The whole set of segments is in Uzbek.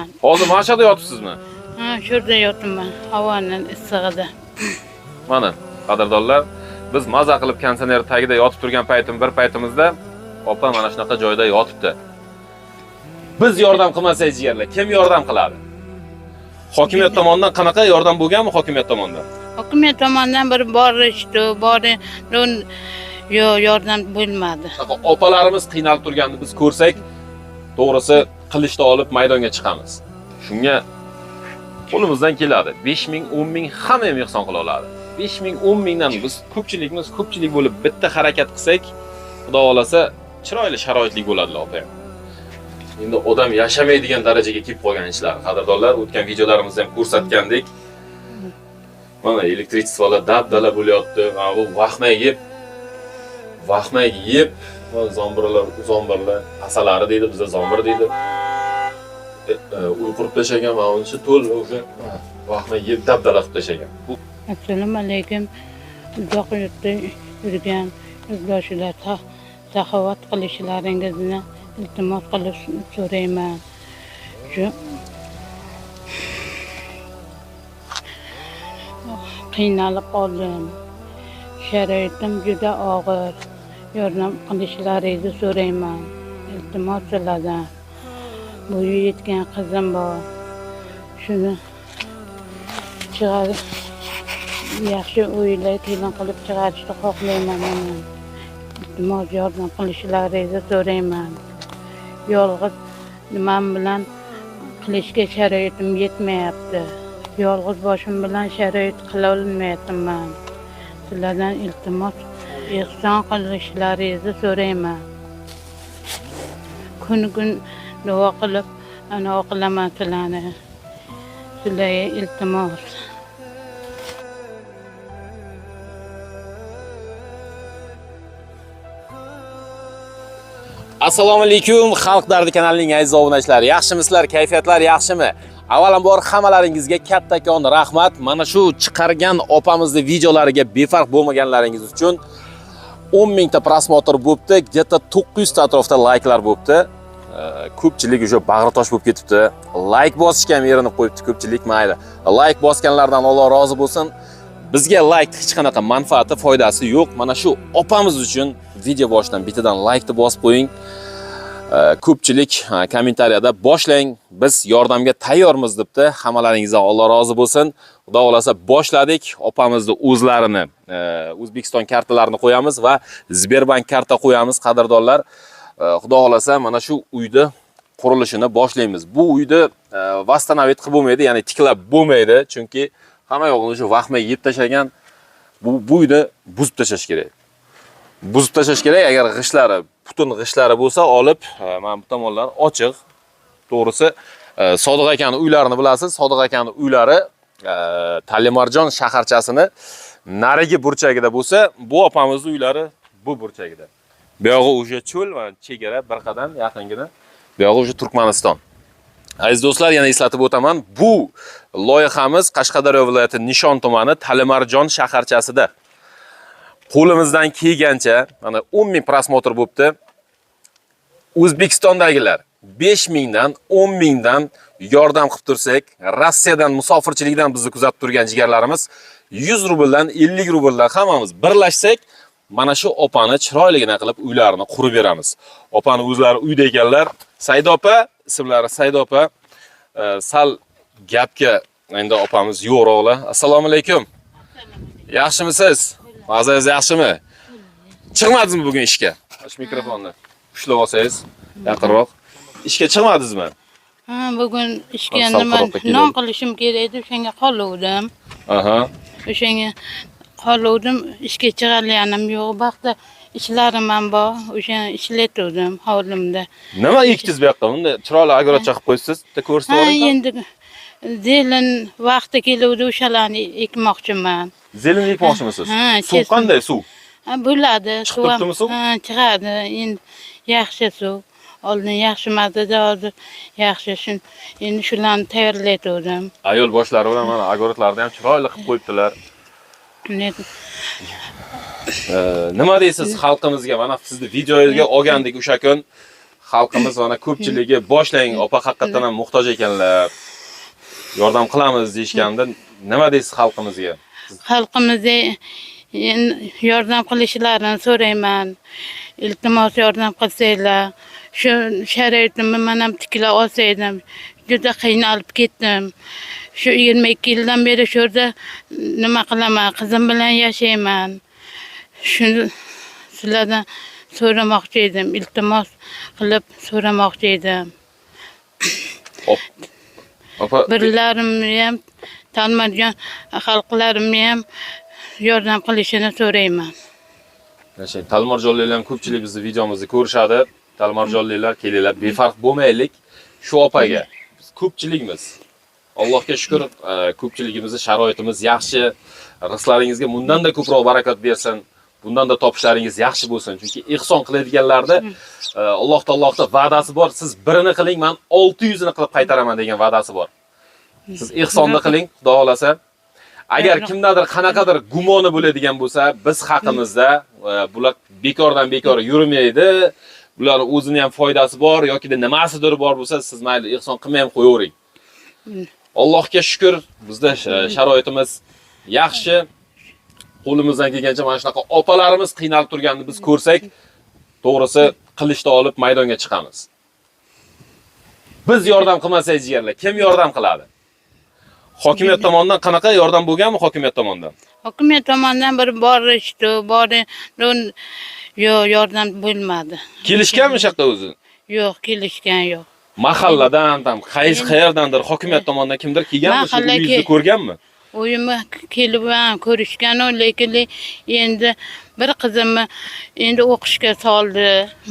yotibman. Hozir mana shu yerda yotibsizmi? Ha, shu yerda yotibman. Havoning issig'ida. Mana, qadrdonlar, biz maza qilib konditsioner tagida yotib turgan bir paytimizda opa mana shunaqa joyda yotibdi. Biz yordam qilmasak jigarlar, kim yordam qiladi? Hokimiyat tomonidan qanaqa yordam bo'lganmi hokimiyat tomonidan? Hokimiyat tomonidan bir borishdi, yordam bo'lmadi. Opalarimiz qiynalib turganini biz ko'rsak, to'g'risi qilichni olib maydonga chiqamiz. Shunga qo'limizdan keladi. 5 ming, 10 ming hamma ham ehson qila oladi. 5 ming, 10 mingdan biz ko'pchilik bo'lib bitta harakat qilsak, Xudo xolasa chiroyli sharoitli bo'ladi opa. Endi odam yashamaydigan darajaga kelib qolgan ishlar. Qadrdonlar, o'tgan videolarimizda ham ko'rsatgandik. Mana elektrichествоlar dab-dala bo'lyapti. Mana bu vahmay yeb, zombirlar, asalari deydi, bizda zombir deydi. Uyqurib tashagan, mana uncha to'l o'sha vahmay yeb dab-dala qilib tashagan. Assalomu alaykum. Uzoq yurtda yurgan yurtdoshlar saxovat qilishlaringizni iltimos qilib so'rayman. Shu qiynalib qoldim. Sharoitim juda og'ir. Yordam qilishlaringizni so'rayman. Iltimos sizlardan. Bo'yi yetgan qizim bor. Shuni chiqarib yaxshi o'ylar kelin qilib chiqarishni xohlayman. Iltimos yordam qilishlaringizni so'rayman. Yolg'iz nimam bilan qilishga sharoitim yetmayapti. Yolg'iz boshim bilan sharoit qila olmayapman. Sizlardan iltimos ehson qilishlaringizni so'rayman. Kun duo qilib ana o'qilaman sizlarni. Sizlarga iltimos. Assalomu alaykum, Xalq dardi kanalining aziz obunachilari. Yaxshimisizlar, kayfiyatlar yaxshimi? Avvalambor hammalaringizga kattakon rahmat. Mana shu chiqargan opamizning videolariga befarq bo'lmaganlaringiz uchun 10 mingta prosmotr bo'libdi, где-то 900 ta atrofda layklar bo'libdi. Ko'pchilik o'sha bag'ritosh bo'lib ketibdi. Layk bosishga ham erinib qo'yibdi ko'pchilik, mayli. Layk bosganlardan Alloh rozi bo'lsin. Bizga layk hech qanaqa manfaati, foydasi yo'q. Mana shu opamiz uchun video boshidan bitidan laykni bosib qo'ying. Ko'pchilik kommentariyada boshlang, biz yordamga tayyormiz debdi. Hammalaringizdan Alloh rozi bo'lsin. Xudo xolasa boshladik. Opamizni o'zlarini O'zbekiston kartalarini qo'yamiz va Sberbank karta qo'yamiz, qadrdonlar. Xudo xolasa mana shu uyni qurilishini boshlaymiz. Bu uyni vastanovit qilib bo'lmaydi, ya'ni tiklab bo'lmaydi, chunki hamma yo'g'ini shu vahma yeb tashagan. Bu uyni buzib tashash kerak. Buzib tashash kerak. Agar g'ishlari, butun g'ishlari bo'lsa, olib, mana bu tomonlar ochiq. To'g'risi, Sodiq akaning uylarini bilasiz. Sodiq akaning uylari Talimarjon shaharchasini narigi burchagida bo'lsa, bu opamizning uylari bu burchagida. Bu yog'i o'sha cho'l va chegara bir qadam yaqingina. Bu yog'i o'sha Turkmaniston. Aziz do'stlar, yana eslatib o'taman, bu loyihamiz Qashqadaryo viloyati Nishon tumani Talimarjon shaharchasida. Qo'limizdan kelgancha mana 10 ming prosmotr bo'libdi. O'zbekistondagilar 5 mingdan, 10 mingdan yordam qilib tursak, Rossiyadan musofirchilikdan bizni kuzatib turgan jigarlarimiz 100 rubldan 50 rubldan hammamiz birlashsak, mana shu opani chiroyligina qilib uylarini qurib beramiz. Opani o'zlari uyda ekanlar. Saida opa, ismlari Saida opa. Sal gapga endi opamiz yo'roqlar. Assalomu alaykum. Yaxshimisiz? Mazangiz yaxshimi? Chiqmadingizmi bugun ishga? Shu mikrofonni ushlab olsangiz yaqinroq. Ishga chiqmadingizmi? Ha, bugun ishga nima non qilishim kerak edi, o'shanga qoluvdim. Aha. O'shanga qoluvdim, ishga chiqarganim yo'q. Vaqtda ishlarim ham bor, o'shani ishlatuvdim hovlimda. Nima ekdingiz bu yoqqa? Unda chiroyli agrocha qilib qo'ysiz, bitta ko'rsatib Ha, oling. endi zelin vaqti keluvdi, o'shalarni ekmoqchiman. Zelin ekmoqchimisiz? Ha, suv qanday suv? Ha, bo'ladi. Chiqib turibdimi suv? Ha, chiqadi. Endi yaxshi suv. Oldin yaxshi mazada, hozir yaxshi. Endi shularni tayyorlatuvdim. Ayol boshlari bilan mana agorotlarni ham chiroyli qilib qo'yibdilar. Nima deysiz xalqimizga? Mana sizni videoyingizga olgandik o'sha kun. xalqimiz mana ko'pchiligi boshlang, opa haqiqatan ham muhtoj ekanlar. Yordam qilamiz deyishganda nima deysiz xalqimizga? Xalqimizga yordam qilishlarini so'rayman. Iltimos yordam qilsanglar. Shu sharoitimni men ham tiklab olsaydim. Juda qiynalib ketdim. Shu 22 yildan beri shu yerda nima qilaman? Qizim bilan yashayman. Shuni sizlardan so'ramoqchi edim. Iltimos qilib so'ramoqchi edim. Opa, Birlarimni ham tanmagan xalqlarimni ham yordam qilishini so'rayman. Talmarjonlar ham ko'pchilik bizning videomizni ko'rishadi. Talmarjonlar kelinglar, befarq bo'lmaylik. Shu opaga biz ko'pchilikmiz. Allohga shukr, ko'pchiligimizning sharoitimiz yaxshi. Rizqlaringizga bundan-da ko'proq barakat bersin. Bundan da topishlaringiz yaxshi bo'lsin. Chunki ihson qiladiganlarda Alloh taoloning va'dasi bor. Siz birini qiling, men 600 ni qilib qaytaraman degan va'dasi bor. Siz ihsonni qiling, Xudo xolasa. Agar kimdadir qanaqadir gumoni bo'ladigan bo'lsa, biz haqimizda bular bekordan bekor yurmaydi. Bularning o'zini ham foydasi bor yoki nimasidir bor bo'lsa, siz mayli ihson qilmay ham qo'yavering. Allohga shukr, bizda sharoitimiz yaxshi. Qo'limizdan kelgancha mana shunaqa opalarimiz qiynalib turganini biz ko'rsak, to'g'risi qilishni olib maydonga chiqamiz. Biz yordam qilmasak jigarlar, kim yordam qiladi? Hokimiyat tomonidan qanaqa yordam bo'lganmi hokimiyat tomonidan? Hokimiyat tomonidan bir borishdi, yo'q, yordam bo'lmadi. Kelishganmi shu yerda o'zi? Yo'q, kelishgan yo'q. Mahalladan, qayerdandir hokimiyat tomonidan kimdir kelganmi, shu uyingizni ko'rganmi? Uyimga kelib ko'rishgan, lekin endi bir qizimni endi o'qishga soldi.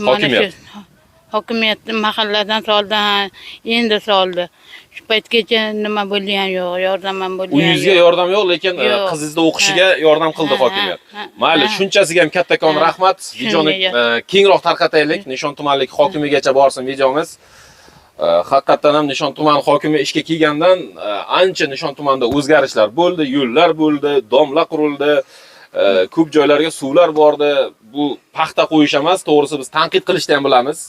Mana shu hokimiyat mahalladan soldi, endi soldi. Shu paytgacha nima bo'lgan yo'q, yordam ham bo'lgan yo'q. Uyingizga yordam yo'q, lekin qizingizni o'qishiga yordam qildi hokimiyat. Mayli, shunchasiga ham kattakon rahmat. Videoni kengroq tarqataylik. Nishon tumanlik hokimigacha borsin videomiz. Haqiqatan ham Nishon tumani hokimi ishga kelgandan ancha Nishon tumanida o'zgarishlar bo'ldi, yo'llar bo'ldi, domla qurildi, ko'p joylarga suvlar bordi. Bu paxta qo'yish emas, to'g'risi biz tanqid qilishni ham bilamiz.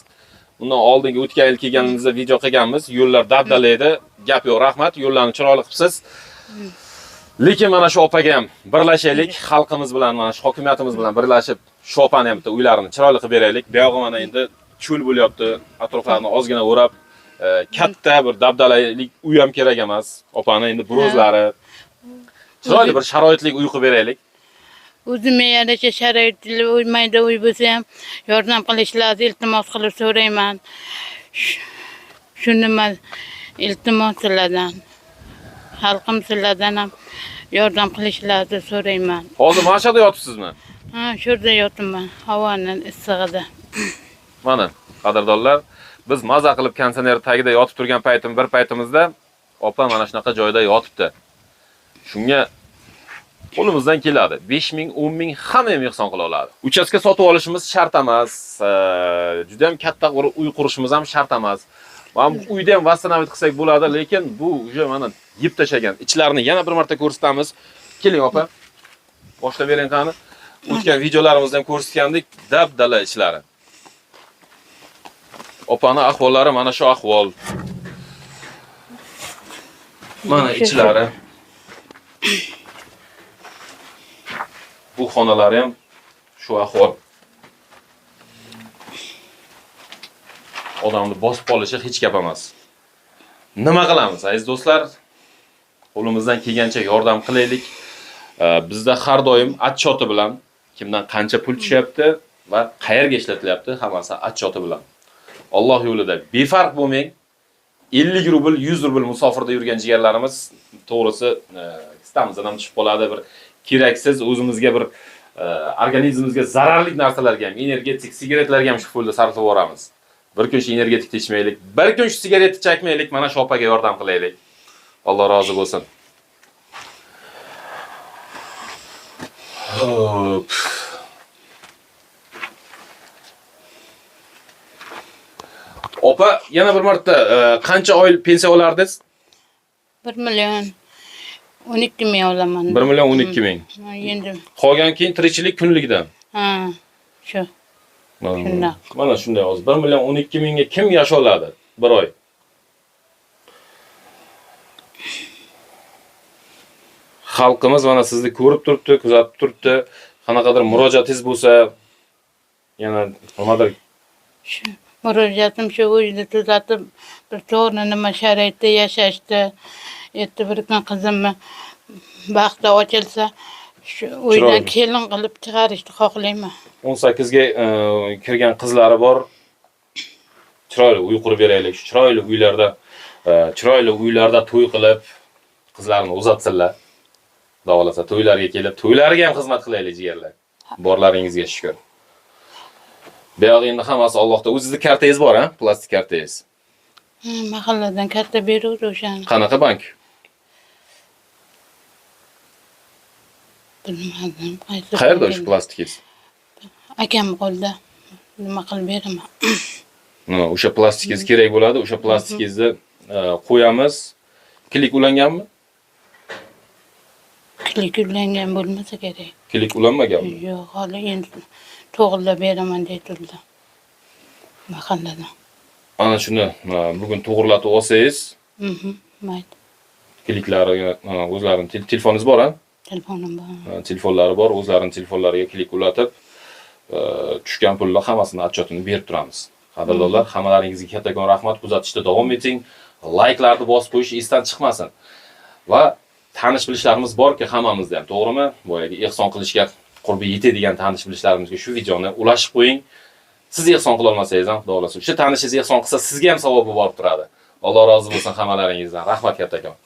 Bundan oldingi o'tgan yil kelganimizda video qilganmiz. Yo'llar dabdala edi. Gap yo'q, rahmat. Yo'llarni chiroyli qilibsiz. Lekin mana shu opaga ham birlashaylik, xalqimiz bilan, mana shu hokimiyatimiz bilan birlashib, shu opani ham bitta uylarini chiroyli qilib beraylik. Bu yog'i mana endi cho'l bo'lyapti, atroflarni ozgina o'rab, katta bir dabdalalik uy ham kerak emas. Opani endi birozlari chiroyli bir sharoitli uy qilib beraylik. O'zimga yarasha sharoitli uymayda uy bo'lsa ham yordam qilishlarini iltimos qilib so'rayman. Shuni men iltimos sizlardan, xalqim sizlardan ham yordam qilishlarini so'rayman. Hozir mana shu yerda yotibsizmi? Ha, shu yerda yotibman, havoning issig'ida. Mana, qadrdonlar, biz maza qilib konditsioner tagida yotib turgan bir paytimizda opa mana shunaqa joyda yotibdi. Shunga qo'limizdan keladi. 5 ming, 10 ming hamma ham ihson qila oladi. Uchastka sotib olishimiz shart emas. Juda ham katta uy qurishimiz ham shart emas. Mana bu uyda ham vastanavit qilsak bo'ladi, lekin bu uje mana yeb tashagan. Ichlarini yana bir marta ko'rsatamiz. Keling opa. Boshlab bering qani. O'tgan videolarimizda ham ko'rsatgandik, dabdala ichlari. Opani ahvollari mana shu ahvol. Mana ichlari. Bu xonalar ham shu ahvol. Odamni bosib qolishi hech gap emas. Nima qilamiz, aziz do'stlar? Qo'limizdan kelgancha yordam qilaylik. Bizda har doim atchoti bilan kimdan qancha pul tushyapti va qayerga ishlatilyapti, hammasi atchoti bilan. Alloh yo'lida befarq bo'lmang. 50 rubl, 100 rubl musofirda yurgan jigarlarimiz to'g'risi istamizdan ham tushib qoladi, bir keraksiz o'zimizga bir organizmimizga zararli narsalarga ham, energetik sigaretlarga ham shu pulni sarflab yuboramiz. Bir kun shu energetik ichmaylik, bir kun shu sigaretni chekmaylik, mana shu opaga yordam qilaylik. Alloh rozi bo'lsin. Opa, yana bir marta qancha oy pensiya olardingiz? 1 million 12 ming olaman. 1 million 12 ming. Endi Qolgan keyin tirikchilik kunligidan. ha, shu. Shundoq. Mana shunday hozir 1.12.000 ga kim yasha oladi bir oy? Xalqimiz mana sizni ko'rib turibdi, kuzatib turibdi. Qanaqadir murojaatingiz bo'lsa, yana nimadir Shu murojaatim shu uyda tuzatib, bir to'g'ri nima sharoitda yashashdi. Erta bir kun qizimni baxti ochilsa, shu uydan Chiroyli. kelin qilib chiqarishni xohlayman. 18 ga kirgan qizlari bor. Chiroyli uy qurib beraylik. Shu chiroyli uylarda to'y qilib, qizlarni uzatsinlar. Davolasa to'ylarga kelib, to'ylariga ham xizmat qilaylik jigarlar. Borlaringizga shukr. Bu yoq endi hammasi Allohda. O'zingizning kartangiz bor, ha? Plastik kartangiz. Mahalladan katta beruvdi o'shani. Qanaqa bank? Bilmadim. Qayerda shu plastikingiz? Akam qo'lda. Nima qilib beraman? O'sha plastikingiz kerak bo'ladi. O'sha plastikingizni qo'yamiz. Klik ulanganmi? Klik ulangan bo'lmasa kerak. Klik ulanmaganmi? Yo'q, hali endi to'g'rilab beraman deyildi. Mahalladan. Ana shuni bugun to'g'rilatib olsangiz, Mayli. kliklariga o'zlarining telefoningiz bor, ha? Telefonim bor. Telefonlari bor, o'zlarining telefonlariga klik ulatib, tushgan pullar hammasini отчетini berib turamiz. Qadrlilar, hammalaringizga kattakon rahmat, kuzatishda davom eting. Like'larni bosib qo'yish esdan chiqmasin. Va tanish bilishlarimiz borki, hammamizda ham, to'g'rimi? Boyagi ehson qilishga qurbi yetadigan tanish bilishlarimizga shu videoni ulashib qo'ying. Siz ehson qila olmasangiz ham, xudo xolasa, o'sha tanishingiz ehson qilsa, sizga ham savobi borib turadi. Alloh rozi bo'lsin hammalaringizdan. Rahmat kattakon.